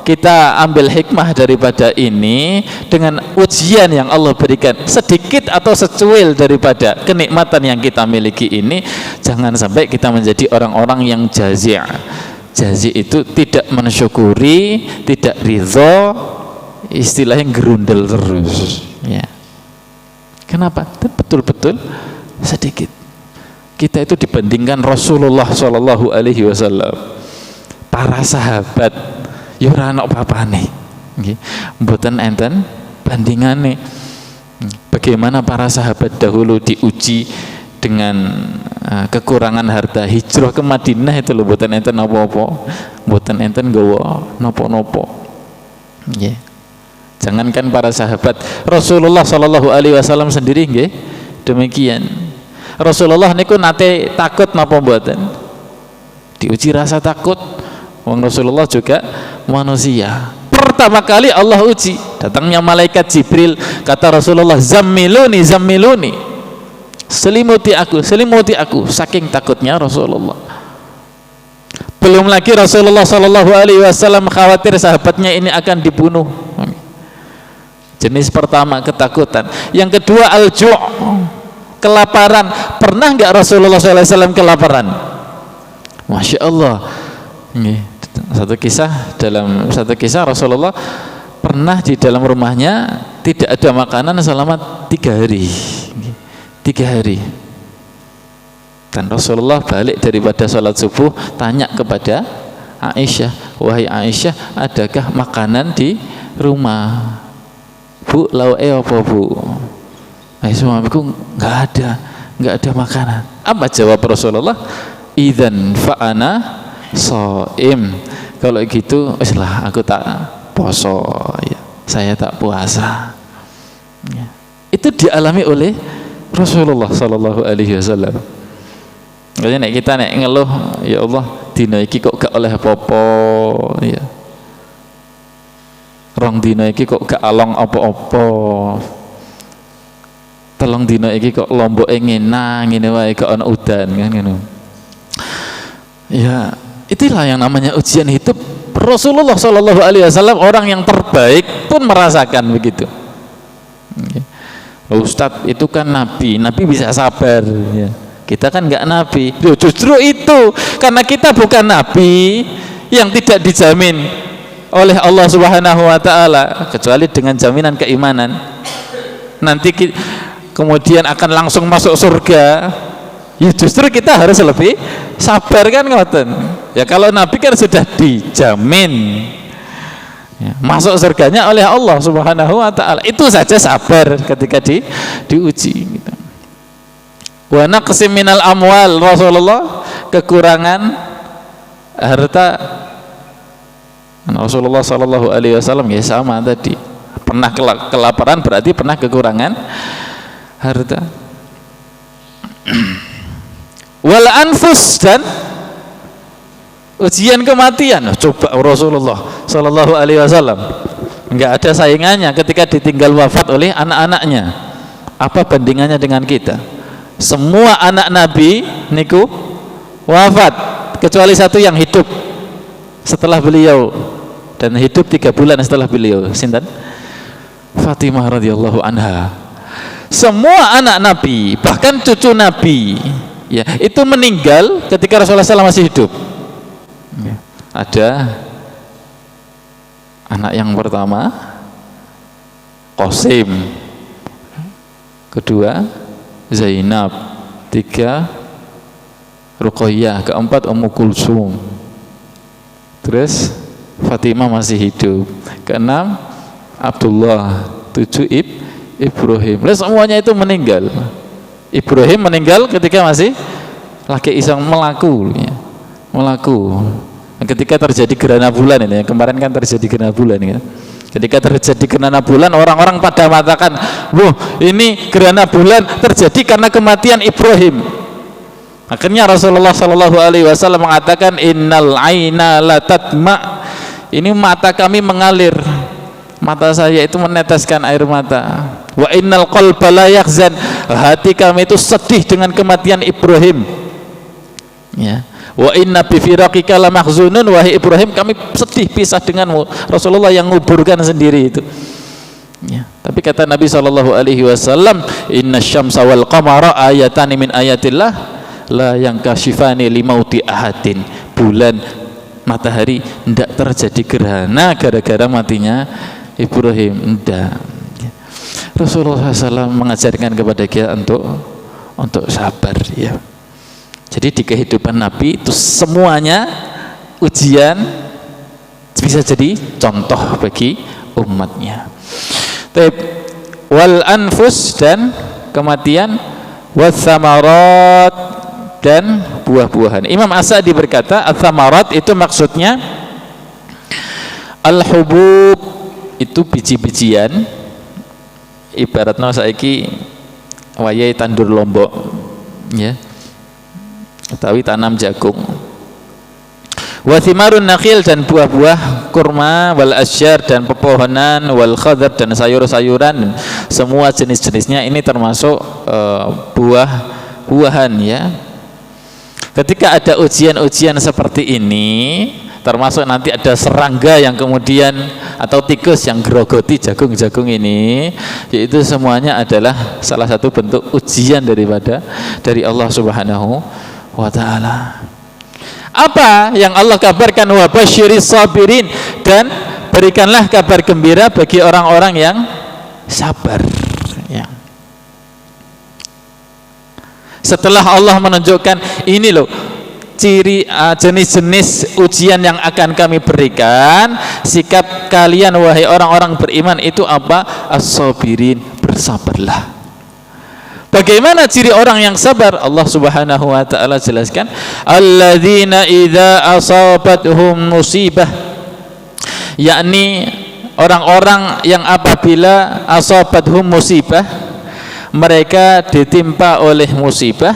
kita ambil hikmah daripada ini, dengan ujian yang Allah berikan sedikit atau secuil daripada kenikmatan yang kita miliki ini, jangan sampai kita menjadi orang-orang yang jazi'. Jazi' itu tidak mensyukuri, tidak ridho, istilahnya gerundel terus, ya. Kenapa? Betul-betul sedikit. Kita itu dibandingkan Rasulullah Shallallahu Alaihi Wasallam, para sahabat, ya ora ana apa-apane, nggih, mboten enten bandingane. Bagaimana para sahabat dahulu diuji dengan kekurangan harta, hijrah ke Madinah itu lho, mboten enten apa-apa, mboten enten nggawa napa-napa, nggih. Jangankan para sahabat, Rasulullah Shallallahu Alaihi Wasallam sendiri, nggih, demikian. Rasulullah niku nate takut napa mboten? Diuji rasa takut. Wong Rasulullah juga manusia. Pertama kali Allah uji, datangnya malaikat Jibril, kata Rasulullah, zammiluni, zammiluni, selimuti aku, saking takutnya Rasulullah. Belum lagi Rasulullah Shallallahu Alaihi Wasallam khawatir sahabatnya ini akan dibunuh. Jenis pertama ketakutan. Yang kedua al-ju', kelaparan. Pernah nggak Rasulullah SAW kelaparan? Masya Allah. Dalam satu kisah Rasulullah pernah di dalam rumahnya tidak ada makanan selama 3 hari. 3 hari. Dan Rasulullah balik daripada sholat subuh tanya kepada Aisyah, wahai Aisyah, adakah makanan di rumah? Bu, lauke apa bu? Suamiku nggak ada makanan. Apa jawab Rasulullah? Idzan fa'ana shaim. Kalau gitu, weslah aku tak poso, ya. Saya tak puasa. Ya. Itu dialami oleh Rasulullah Sallallahu Alaihi Wasallam. Jadi kita ngeluh, ya Allah, dina iki kok gak oleh apa-apa, ya. Rong dina iki kok gak along apa-apa. Telung dina iki kok lomboke ngene wae kok ana udan kan ngono. Ya, itulah yang namanya ujian hidup. Rasulullah Shallallahu Alaihi Wasallam orang yang terbaik pun merasakan begitu. Ustadz itu kan nabi bisa sabar. Ya. Kita kan nggak nabi. Justru itu karena kita bukan nabi yang tidak dijamin oleh Allah Subhanahu Wa Taala kecuali dengan jaminan keimanan. Nanti kemudian akan langsung masuk surga. Ya justru kita harus lebih sabar kan ngoten. Ya kalau nabi kan sudah dijamin ya, masuk surganya oleh Allah Subhanahu Wa Taala. Itu saja sabar ketika diuji gitu. Wa naqsim minal amwal, Rasulullah kekurangan harta. Rasulullah Sallallahu Alaihi Wasallam ya sama tadi, pernah kelaparan berarti pernah kekurangan harta. Wal anfus, dan ujian kematian. Coba Rasulullah Sallallahu Alaihi Wasallam nggak ada saingannya ketika ditinggal wafat oleh anak-anaknya. Apa bandingannya dengan kita? Semua anak Nabi niku wafat kecuali satu yang hidup setelah beliau, dan hidup 3 bulan setelah beliau. Sinten? Fatimah radhiyallahu anha. Semua anak Nabi, bahkan cucu Nabi, ya, itu meninggal ketika Rasulullah SAW masih hidup. Ya. Ada anak yang pertama Qasim, kedua Zainab, 3 Ruqayyah, keempat Ummu Kulsum, terus Fatimah masih hidup, keenam Abdullah, 7 Ibrahim. Lalu semuanya itu meninggal. Ibrahim meninggal ketika masih lagi iseng melaku. Ketika terjadi gerhana bulan ini, kemarin kan terjadi gerhana bulan ya. Ketika terjadi gerhana bulan, orang-orang pada mengatakan, "Wah, ini gerhana bulan terjadi karena kematian Ibrahim." Akhirnya Rasulullah Shallallahu Alaihi Wasallam mengatakan, "Innal aina la tatma." Ini mata kami mengalir, mata saya itu meneteskan air mata. Wa innal qalba la yahzan, hati kami itu sedih dengan kematian Ibrahim. Ya. Wa inna bi firaqika la mahzunun, wahai Ibrahim, kami sedih pisah denganmu. Rasulullah yang nguburkan sendiri itu. Ya. Tapi kata Nabi Shallallahu Alaihi Wasallam, inna syamsa wal qamara ayatan min ayatillah la yankashifani limauti ahadin. Bulan, matahari tidak terjadi gerhana gara-gara matinya Ibrahim, tidak. Rasulullah SAW mengajarkan kepada kita untuk sabar, ya. Jadi di kehidupan Nabi itu semuanya ujian bisa jadi contoh bagi umatnya. Wal anfus, dan kematian, watsamarat, dan buah-buahan. Imam As-Sa'di berkata, ats-tsamarat itu maksudnya al-hubub, itu biji-bijian. Ibaratnya saiki wayahe tandur lombok, ya, utawi tanam jagung. Wa thimarun nakhil, dan buah-buah kurma, wal asyjar, dan pepohonan, wal khadar, dan sayur-sayuran, semua jenis-jenisnya ini termasuk buah-buahan, ya. Ketika ada ujian-ujian seperti ini, termasuk nanti ada serangga yang kemudian, atau tikus yang gerogoti jagung-jagung ini, yaitu semuanya adalah salah satu bentuk ujian dari Allah Subhanahu wa Ta'ala. Apa yang Allah kabarkan? Wa basyiris sabirin, dan berikanlah kabar gembira bagi orang-orang yang sabar. Ya. Setelah Allah menunjukkan ini loh ciri jenis-jenis ujian yang akan kami berikan, sikap kalian wahai orang-orang beriman itu apa? As-sabirin, bersabarlah. Bagaimana ciri orang yang sabar? Allah Subhanahu wa taala jelaskan, alladzina idza asabatuhum musibah, yakni orang-orang yang apabila asabatuhum musibah, mereka ditimpa oleh musibah,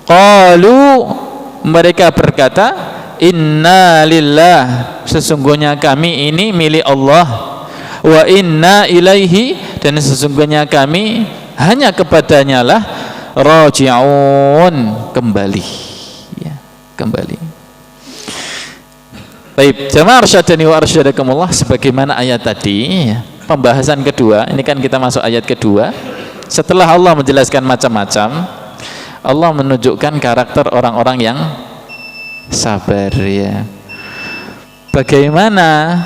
qalu, mereka berkata, inna lillah, sesungguhnya kami ini milik Allah, wa inna ilaihi, dan sesungguhnya kami hanya kepadanya lah raji'un, kembali, ya, kembali. Baik, jamaah arsyadani wa arsyadakumullah, sebagaimana ayat tadi, ya, pembahasan kedua, ini kan kita masuk ayat kedua. Setelah Allah menjelaskan macam-macam, Allah menunjukkan karakter orang-orang yang sabar, ya. Bagaimana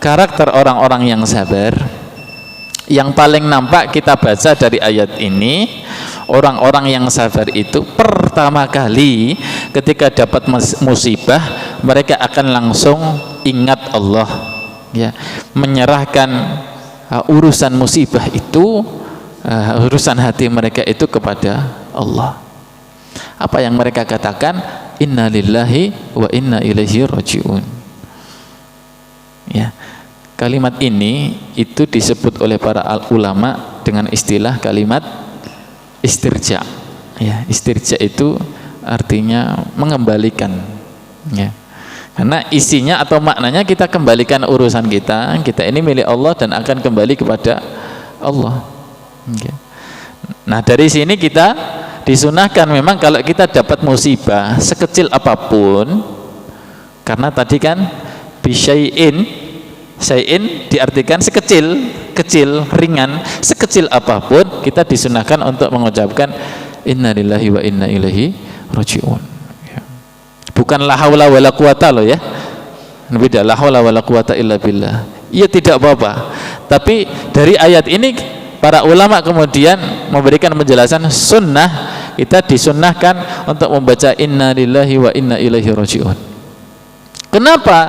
karakter orang-orang yang sabar? Yang paling nampak kita baca dari ayat ini, orang-orang yang sabar itu pertama kali ketika dapat musibah, mereka akan langsung ingat Allah, ya, menyerahkan urusan musibah itu, urusan hati mereka itu kepada Allah. Apa yang mereka katakan? Inna lillahi wa inna ilaihi raji'un. Ya. Kalimat ini itu disebut oleh para ulama dengan istilah kalimat istirja. Ya, istirja itu artinya mengembalikan. Ya. Karena isinya atau maknanya kita kembalikan urusan kita. Kita ini milik Allah dan akan kembali kepada Allah. Ya. Nah, dari sini kita disunahkan memang kalau kita dapat musibah sekecil apapun, karena tadi kan bisyai'in, syai'in diartikan sekecil, kecil, ringan, sekecil apapun kita disunahkan untuk mengucapkan inna lillahi wa inna ilaihi raji'un. Ya. Bukan la haula wala quwata loh, ya. Beda, la haula wala quwata illa billah. Iya, tidak apa-apa. Tapi dari ayat ini para ulama kemudian memberikan penjelasan sunnah, kita disunnahkan untuk membaca inna lillahi wa inna ilaihi raji'un. Kenapa?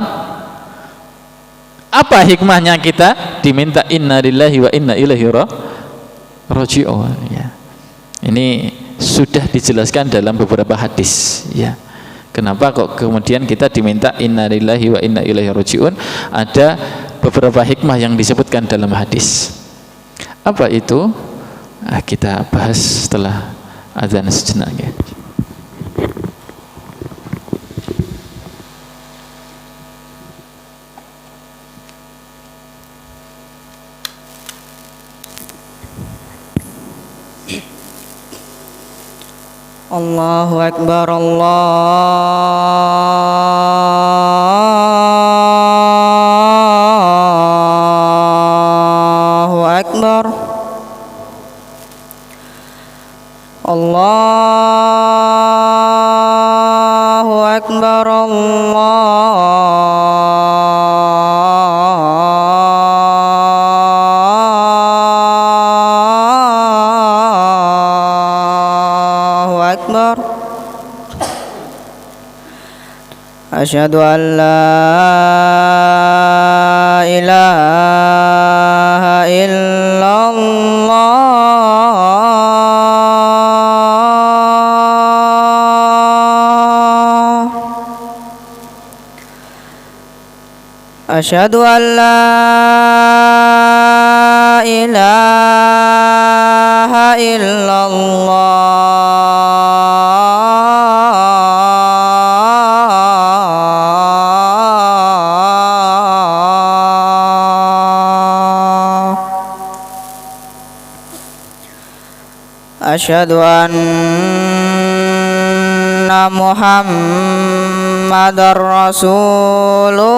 Apa hikmahnya kita diminta inna lillahi wa inna ilaihi raji'un, ya. Ini sudah dijelaskan dalam beberapa hadis, ya. Kenapa kok kemudian kita diminta inna lillahi wa inna ilaihi raji'un? Ada beberapa hikmah yang disebutkan dalam hadis. Apa itu? Kita bahas setelah azan sejenak, ya. Allahu Akbar, Allahu Akbar, Allahu Akbar, Asyhadu an la ilaha illallah, Asyhadu an la ilaha illallah, Asyhadu anna Muhammadar Rasulullah,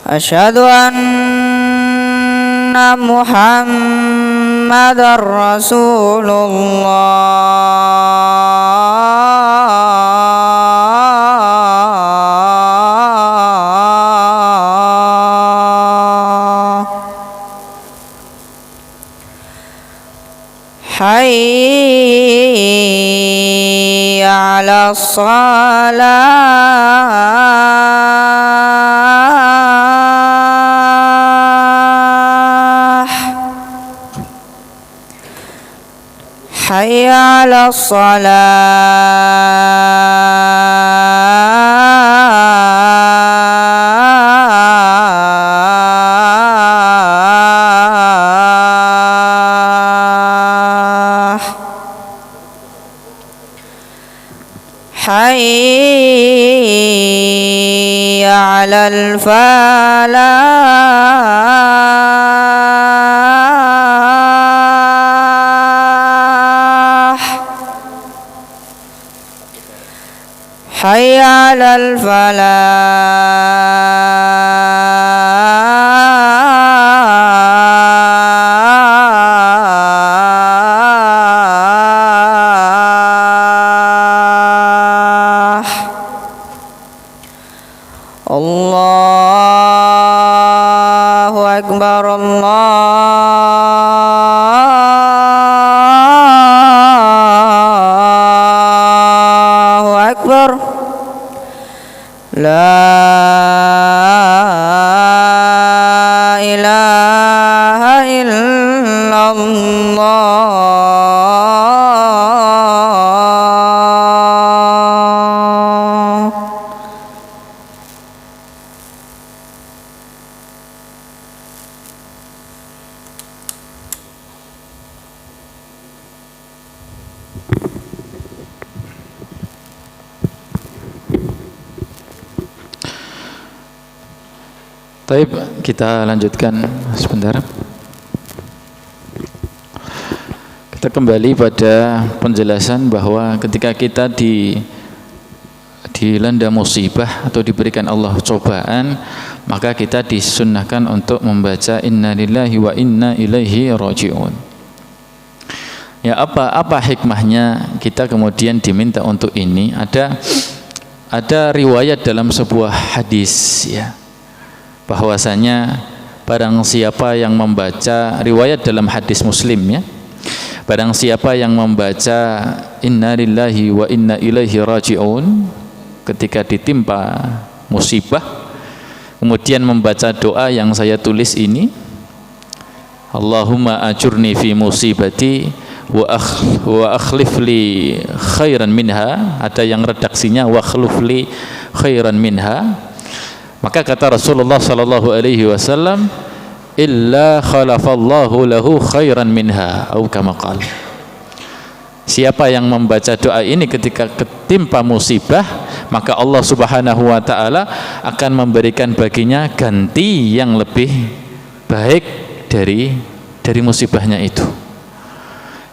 Asyhadu anna Muhammadar Rasulullah. Hayya 'alas salah, hayya 'alas salah, hayya 'alal falah, hayya 'alal falah. Allahu Akbar, Allahu Akbar. La ilaha illallah. Baik, kita lanjutkan sebentar. Kita kembali pada penjelasan bahwa ketika kita dilanda musibah atau diberikan Allah cobaan, maka kita disunnahkan untuk membaca innalillahi wa inna ilaihi raji'un. Ya, apa hikmahnya kita kemudian diminta untuk ini? Ada riwayat dalam sebuah hadis, ya, bahwasanya barang siapa yang membaca, riwayat dalam hadis Muslim, ya, barang siapa yang membaca innalillahi wa inna ilaihi raji'un ketika ditimpa musibah, kemudian membaca doa yang saya tulis ini, Allahumma ajurni fi musibati wa akhlif li khairan minha, ada yang redaksinya wa akhlif li khairan minha. Maka kata Rasulullah sallallahu alaihi wasallam, illa khalafallahu lahu khairan minha, atau kama qala. Siapa yang membaca doa ini ketika ketimpa musibah, maka Allah Subhanahu wa taala akan memberikan baginya ganti yang lebih baik dari musibahnya itu,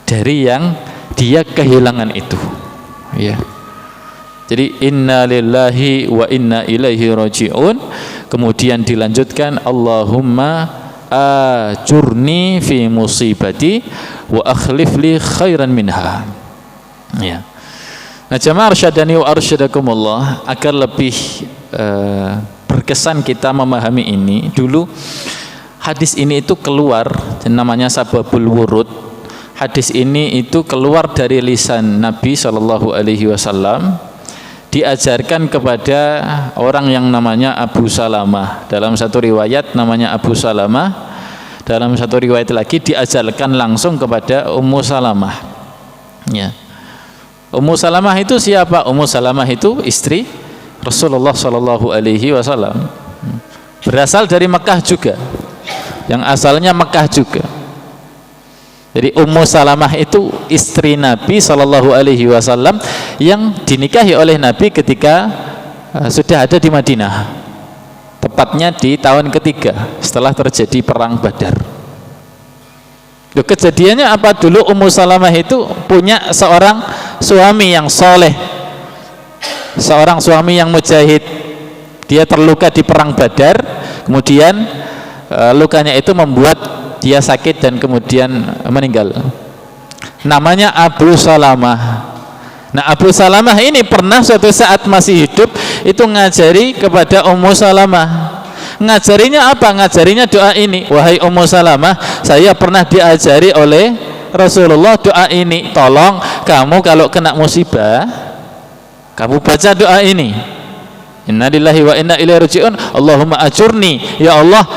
dari yang dia kehilangan itu, ya. Jadi inna lillahi wa inna ilaihi raji'un, kemudian dilanjutkan Allahumma ajurni fi musibati wa akhlif li khairan minha, ya. Nah, jamaah arsyadani wa arsyadakumullah, agar lebih berkesan kita memahami ini, dulu hadis ini itu keluar, namanya sababul wurud. Hadis ini itu keluar dari lisan Nabi sallallahu alaihi wasallam, diajarkan kepada orang yang namanya Abu Salamah. Dalam satu riwayat namanya Abu Salamah, dalam satu riwayat lagi diajarkan langsung kepada Ummu Salamah, ya. Ummu Salamah itu siapa? Ummu Salamah itu istri Rasulullah sallallahu alaihi wasallam, berasal dari Mekah juga, yang asalnya Mekah juga. Jadi Ummu Salamah itu istri Nabi sallallahu alaihi wasallam yang dinikahi oleh Nabi ketika sudah ada di Madinah, tepatnya di tahun ketiga setelah terjadi perang Badar. Kejadiannya apa? Dulu Ummu Salamah itu punya seorang suami yang soleh, seorang suami yang mujahid. Dia terluka di perang Badar, kemudian lukanya itu membuat dia sakit dan kemudian meninggal. Namanya Abu Salamah. Nah, Abu Salamah ini pernah suatu saat masih hidup itu ngajari kepada Ummu Salamah. Ngajarinya apa? Ngajarinya doa ini. Wahai Ummu Salamah, saya pernah diajari oleh Rasulullah doa ini. Tolong kamu kalau kena musibah, kamu baca doa ini. Inna lillahi wa inna ilaihi raji'un. Allahumma ajurni, ya Allah,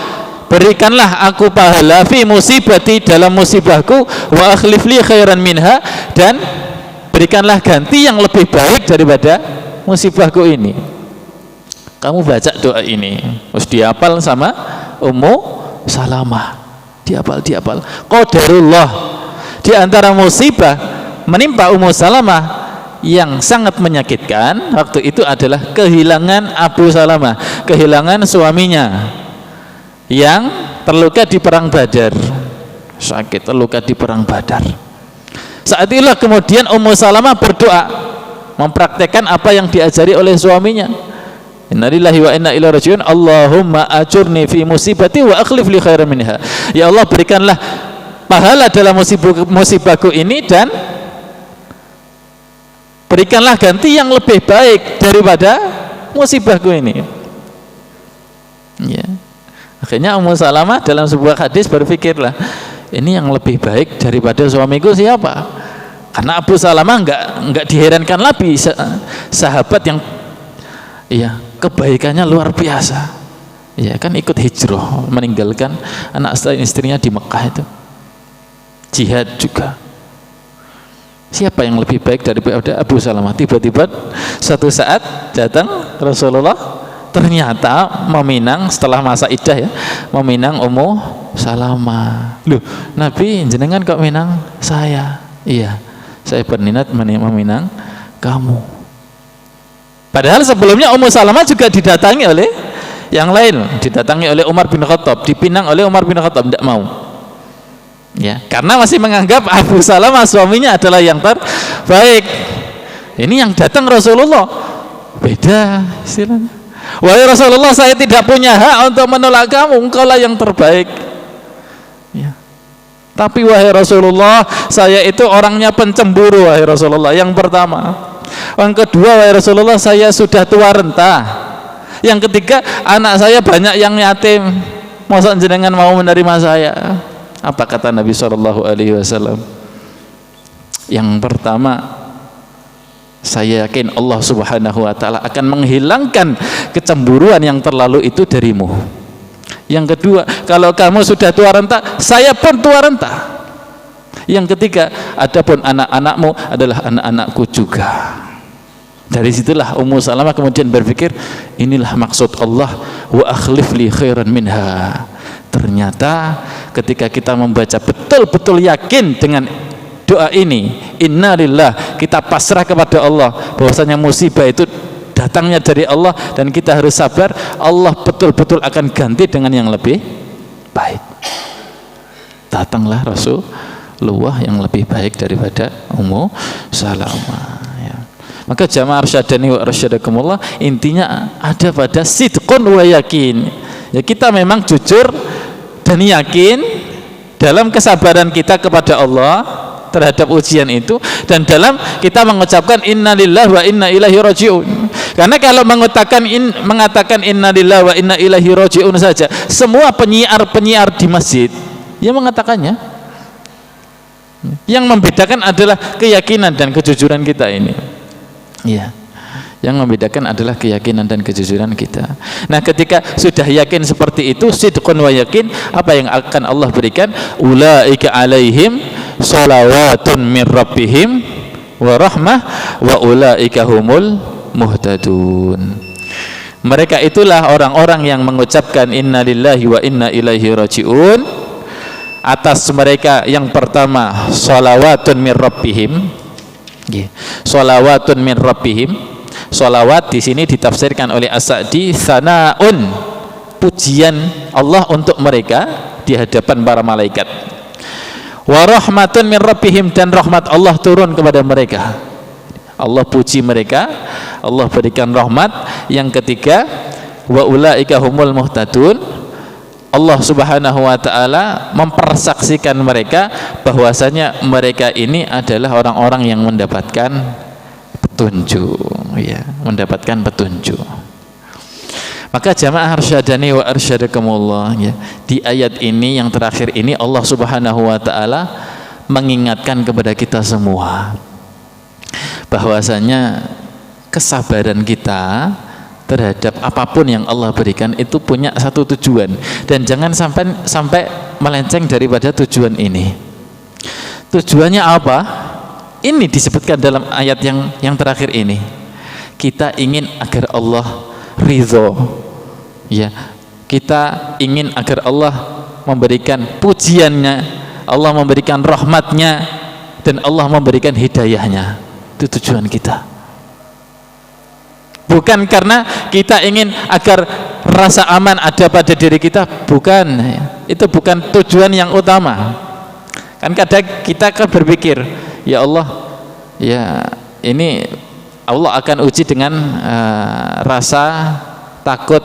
berikanlah aku pahala fi musibati, dalam musibahku, wa akhlif li khairan minha, dan berikanlah ganti yang lebih baik daripada musibahku ini. Kamu baca doa ini, terus dihafal sama Ummu Salamah, dihafal. Qadarullah, di antara musibah menimpa Ummu Salamah yang sangat menyakitkan waktu itu adalah kehilangan Abu Salamah, kehilangan suaminya yang terluka di perang Badar. Sakit, terluka di perang Badar. Saat itulah kemudian Ummu Salamah berdoa, mempraktekkan apa yang diajari oleh suaminya. Innalillahi wa inna ilaihi raji'un. Allahumma ajurni fi musibati wa akhlif li khairan minha. Ya Allah, berikanlah pahala dalam musibahku ini dan berikanlah ganti yang lebih baik daripada musibahku ini. Ya. Akhirnya Ummu Salamah dalam sebuah hadis berpikirlah, ini yang lebih baik daripada suamiku siapa? Karena Abu Salamah enggak diherankan lagi, sahabat yang kebaikannya luar biasa. Ya kan, ikut hijrah, meninggalkan anak istrinya di Mekah itu. Jihad juga. Siapa yang lebih baik daripada Abu Salamah? Tiba-tiba suatu saat datang Rasulullah, ternyata meminang setelah masa iddah ya, meminang Ummu Salamah. Loh, Nabi jenengan kok minang saya? Iya, saya berminat meminang kamu. Padahal sebelumnya Ummu Salamah juga didatangi oleh yang lain, didatangi oleh Umar bin Khattab, dipinang oleh Umar bin Khattab, tidak mau. Ya, karena masih menganggap Abu Salamah suaminya adalah yang terbaik. Ini yang datang Rasulullah, beda istilahnya. Wahai Rasulullah, saya tidak punya hak untuk menolak kamu, engkaulah yang terbaik. Ya. Tapi wahai Rasulullah, saya itu orangnya pencemburu wahai Rasulullah, yang pertama. Yang kedua, wahai Rasulullah, saya sudah tua renta. Yang ketiga, anak saya banyak yang yatim. Masa jenengan mau menerima saya? Apa kata Nabi SAW? Yang pertama, saya yakin Allah Subhanahu wa ta'ala akan menghilangkan kecemburuan yang terlalu itu darimu. Yang kedua, kalau kamu sudah tua renta, saya pun tua renta. Yang ketiga, adapun anak-anakmu adalah anak-anakku juga. Dari situlah Ummu Salamah kemudian berpikir, inilah maksud Allah, wa akhlif li khairan minha. Ternyata ketika kita membaca betul-betul yakin dengan doa ini, innalillah, kita pasrah kepada Allah bahwasanya musibah itu datangnya dari Allah dan kita harus sabar, Allah betul-betul akan ganti dengan yang lebih baik. Datanglah Rasulullah yang lebih baik daripada Ummu Salamah. Maka jamaah arsyadani wa arsyadakumullah, intinya ada pada sidqun wa yakin. Ya, kita memang jujur dan yakin dalam kesabaran kita kepada Allah terhadap ujian itu, dan dalam kita mengucapkan innalillahi wa inna ilaihi raji'un. Karena kalau mengatakan innalillahi wa inna ilaihi raji'un saja, semua penyiar di masjid yang mengatakannya. Yang membedakan adalah keyakinan dan kejujuran kita ini. Ya, yang membedakan adalah keyakinan dan kejujuran kita. Nah, ketika sudah yakin seperti itu, sidqun wa yakin, apa yang akan Allah berikan? Ulaika alaihim sholawatun min rabbihim wa rahmah wa ulaika humul muhtadun. Mereka itulah orang-orang yang mengucapkan innalillahi wa inna ilaihi raji'un. Atas mereka yang pertama sholawatun min rabbihim. Sholawatun min rabbihim. Sholawat di sini ditafsirkan oleh As-Sa'di, sanaun, pujian Allah untuk mereka di hadapan para malaikat. Wa rahmatun min rabbihim, dan rahmat Allah turun kepada mereka. Allah puji mereka, Allah berikan rahmat. Yang ketiga, wa ulaika humul muhtadun, Allah Subhanahu wa taala mempersaksikan mereka bahwasanya mereka ini adalah orang-orang yang mendapatkan petunjuk, ya, mendapatkan petunjuk. Maka jamaah arsyadani wa arsyadakumullah, ya, di ayat ini yang terakhir ini Allah Subhanahu wa taala mengingatkan kepada kita semua bahwasanya kesabaran kita terhadap apapun yang Allah berikan itu punya satu tujuan, dan jangan sampai melenceng daripada tujuan ini. Tujuannya apa? Ini disebutkan dalam ayat yang terakhir ini. Kita ingin agar Allah ridho, ya, kita ingin agar Allah memberikan pujiannya, Allah memberikan rahmatnya, dan Allah memberikan hidayahnya. Itu tujuan kita. Bukan karena kita ingin agar rasa aman ada pada diri kita, bukan. Itu bukan tujuan yang utama. Kan kadang kita kan berpikir, ya Allah, ya ini Allah akan uji dengan rasa takut,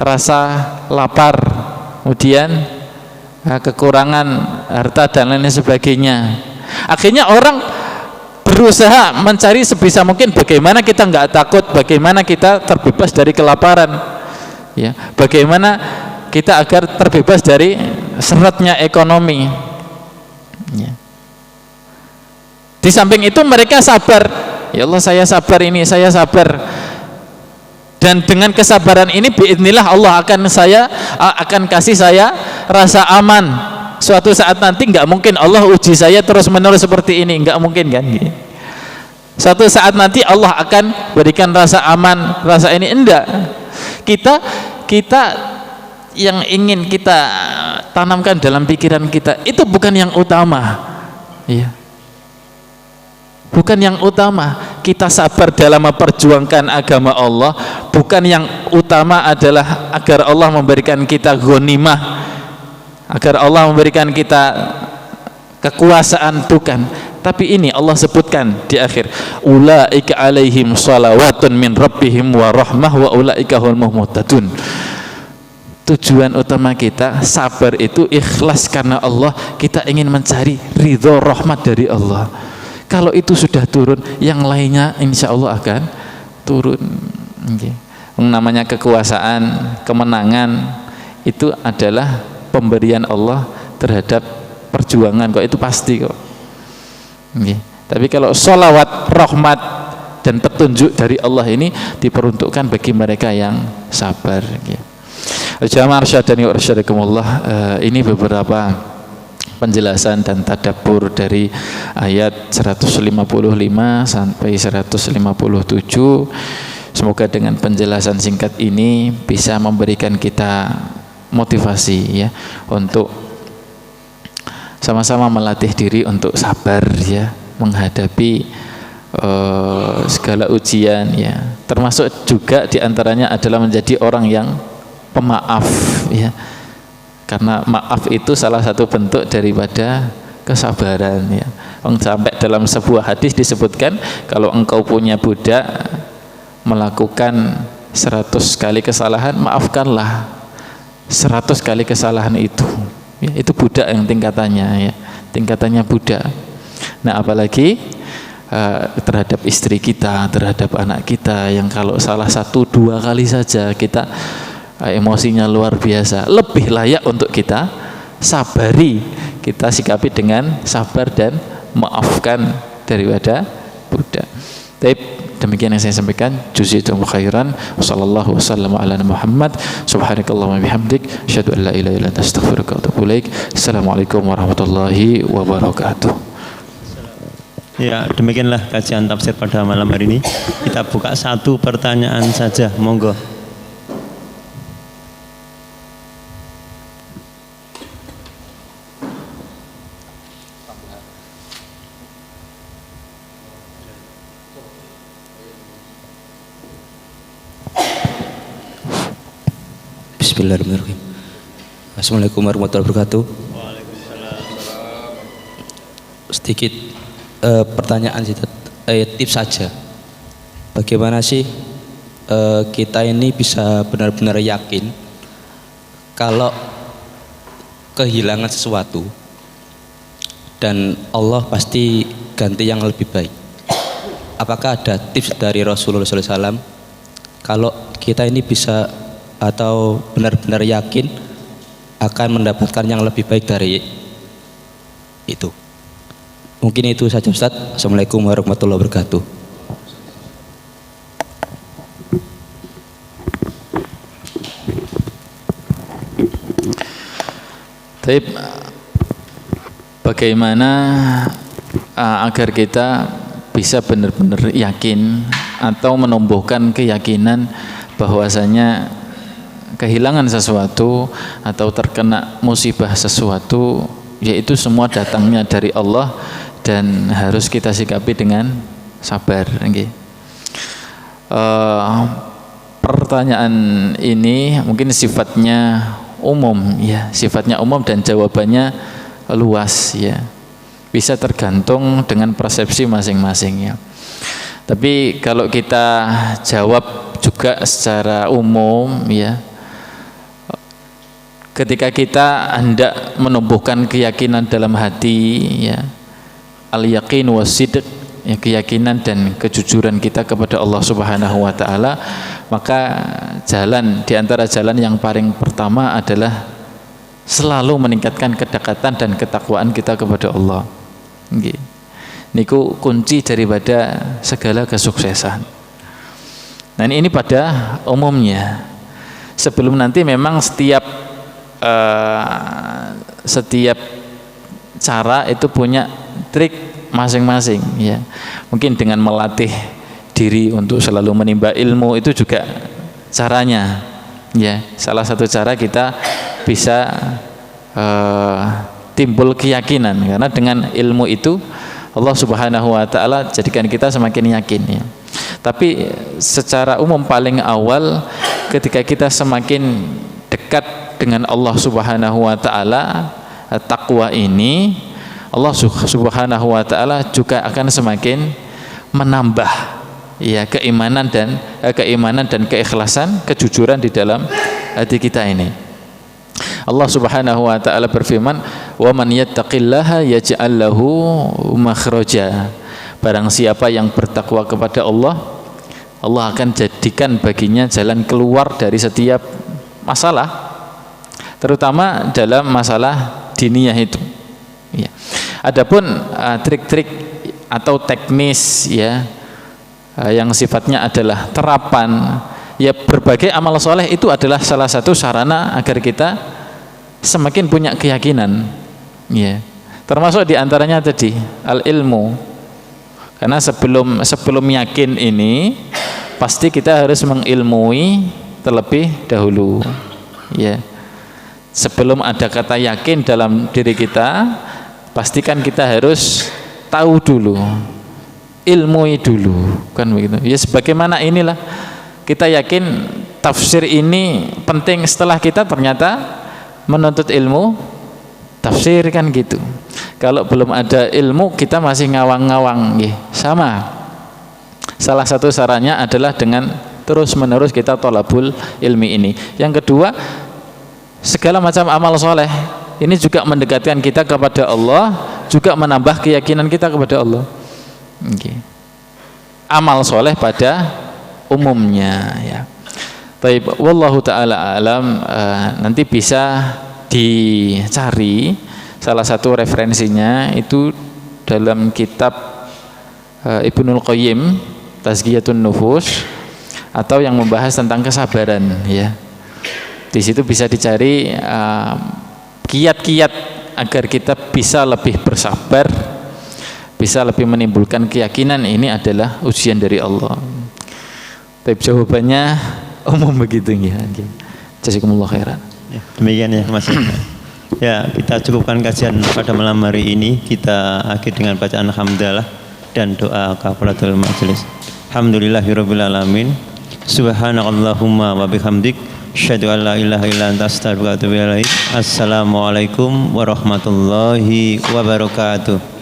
rasa lapar, kemudian kekurangan harta dan lain sebagainya. Akhirnya orang berusaha mencari sebisa mungkin bagaimana kita nggak takut, bagaimana kita terbebas dari kelaparan, ya, bagaimana kita agar terbebas dari seretnya ekonomi, ya. Di samping itu mereka sabar, ya Allah saya sabar ini, saya sabar, dan dengan kesabaran ini biidznillah Allah akan kasih saya rasa aman. Suatu saat nanti nggak mungkin Allah uji saya terus menerus seperti ini, nggak mungkin kan? Suatu saat nanti Allah akan berikan rasa aman, rasa ini enggak. Kita yang ingin kita tanamkan dalam pikiran kita itu bukan yang utama, ya. Bukan yang utama. Kita sabar dalam memperjuangkan agama Allah, bukan yang utama adalah agar Allah memberikan kita ghanimah, agar Allah memberikan kita kekuasaan, bukan. Tapi ini Allah sebutkan di akhir, ulaika alaihim salawatun min rabbihim wa rahmah wa ulaika humul muhtadun. Tujuan utama kita sabar itu ikhlas karena Allah, kita ingin mencari ridho rahmat dari Allah. Kalau itu sudah turun, yang lainnya insya Allah akan turun. Namanya kekuasaan, kemenangan itu adalah pemberian Allah terhadap perjuangan kok, itu pasti kok. Tapi kalau sholawat, rahmat dan petunjuk dari Allah ini diperuntukkan bagi mereka yang sabar. Jamaah arsyadani wa arsyadakumullah, ini beberapa penjelasan dan tadabbur dari ayat 155 sampai 157. Semoga dengan penjelasan singkat ini bisa memberikan kita motivasi, ya, untuk sama-sama melatih diri untuk sabar, ya, menghadapi segala ujian, ya. Termasuk juga diantaranya adalah menjadi orang yang pemaaf, ya. Karena maaf itu salah satu bentuk daripada kesabaran, ya. Sampai dalam sebuah hadis disebutkan, kalau engkau punya budak melakukan 100 kali kesalahan, maafkanlah 100 kali kesalahan itu, ya. Itu budak yang tingkatannya, ya, tingkatannya budak. Nah, apalagi terhadap istri kita, terhadap anak kita yang kalau salah 1-2 kali saja kita emosinya luar biasa, lebih layak untuk kita sabari, kita sikapi dengan sabar dan maafkan daripada budak. Tapi demikian yang saya sampaikan. Jazakumullahu khairan. Wassallallahu wasallam ala Muhammad. Subhanakallahumma bihamdik, asyhadu an la ilaha illa anta, astaghfiruka wa atubu ilaik. Assalamualaikum warahmatullahi wabarakatuh. Ya, demikianlah kajian tafsir pada malam hari ini. Kita buka satu pertanyaan saja, monggo. Bismillahirrahmanirrahim. Assalamualaikum warahmatullahi wabarakatuh. Sedikit pertanyaan sih, tips saja. Bagaimana sih kita ini bisa benar-benar yakin kalau kehilangan sesuatu dan Allah pasti ganti yang lebih baik. Apakah ada tips dari Rasulullah SAW kalau kita ini bisa atau benar-benar yakin akan mendapatkan yang lebih baik dari itu? Mungkin itu saja Ustaz. Assalamualaikum warahmatullahi wabarakatuh. Baik, bagaimana agar kita bisa benar-benar yakin atau menumbuhkan keyakinan bahwasanya kehilangan sesuatu atau terkena musibah sesuatu, yaitu semua datangnya dari Allah dan harus kita sikapi dengan sabar. Pertanyaan ini mungkin sifatnya umum, ya, sifatnya umum dan jawabannya luas, ya. Bisa tergantung dengan persepsi masing-masing, ya. Tapi kalau kita jawab juga secara umum, ya, ketika kita hendak menumbuhkan keyakinan dalam hati, ya, al-yaqin was-sidq, ya, keyakinan dan kejujuran kita kepada Allah Subhanahu wa taala, maka jalan di antara jalan yang paling pertama adalah selalu meningkatkan kedekatan dan ketakwaan kita kepada Allah. Nggih. Niku kunci daripada segala kesuksesan. Nah, ini pada umumnya. Sebelum nanti memang setiap cara itu punya trik masing-masing, ya. Mungkin dengan melatih diri untuk selalu menimba ilmu itu juga caranya, ya. Salah satu cara kita bisa timbul keyakinan, karena dengan ilmu itu Allah Subhanahu wa taala jadikan kita semakin yakin, ya. Tapi secara umum paling awal ketika kita semakin dekat dengan Allah Subhanahu wa taala, takwa ini Allah Subhanahu wa taala juga akan semakin menambah, ya, keimanan dan keikhlasan, kejujuran di dalam hati kita ini. Allah Subhanahu wa taala berfirman, "Wa man yattaqillaha yaj'al lahu makhraja." Barang siapa yang bertakwa kepada Allah, Allah akan jadikan baginya jalan keluar dari setiap masalah, terutama dalam masalah diniyah itu, ya. Adapun trik-trik atau teknis, ya, yang sifatnya adalah terapan, ya, berbagai amal soleh itu adalah salah satu sarana agar kita semakin punya keyakinan, ya. Termasuk diantaranya tadi al-ilmu, karena sebelum yakin ini pasti kita harus mengilmui terlebih dahulu, ya. Sebelum ada kata yakin dalam diri kita, pastikan kita harus tahu dulu, ilmui dulu, kan begitu. Ya, sebagaimana inilah kita yakin tafsir ini penting setelah kita ternyata menuntut ilmu tafsir, kan gitu. Kalau belum ada ilmu kita masih ngawang-ngawang, ya, sama. Salah satu sarannya adalah dengan terus-menerus kita thalabul ilmi ini. Yang kedua, segala macam amal soleh ini juga mendekatkan kita kepada Allah, juga menambah keyakinan kita kepada Allah. Okay. Amal soleh pada umumnya, ya. Baik, wallahu taala alam. Nanti bisa dicari salah satu referensinya itu dalam kitab Ibnul Qayyim Tazkiyatun Nufus, atau yang membahas tentang kesabaran, ya. Di situ bisa dicari kiat-kiat agar kita bisa lebih bersabar, bisa lebih menimbulkan keyakinan ini adalah ujian dari Allah. Tapi jawabannya umum begitu, ya. Jazakumullah khairan. Ya, demikian, ya, Mas. Ya, kita cukupkan kajian pada malam hari ini. Kita akhir dengan bacaan hamdalah dan doa kafaratul majelis. Alhamdulillahirabbil alamin. Subhanakallahumma wa bihamdik, asyhadu an la ilaha illa anta, astaghfiruka wa atubu ilaik. Assalamualaikum warahmatullahi wabarakatuh.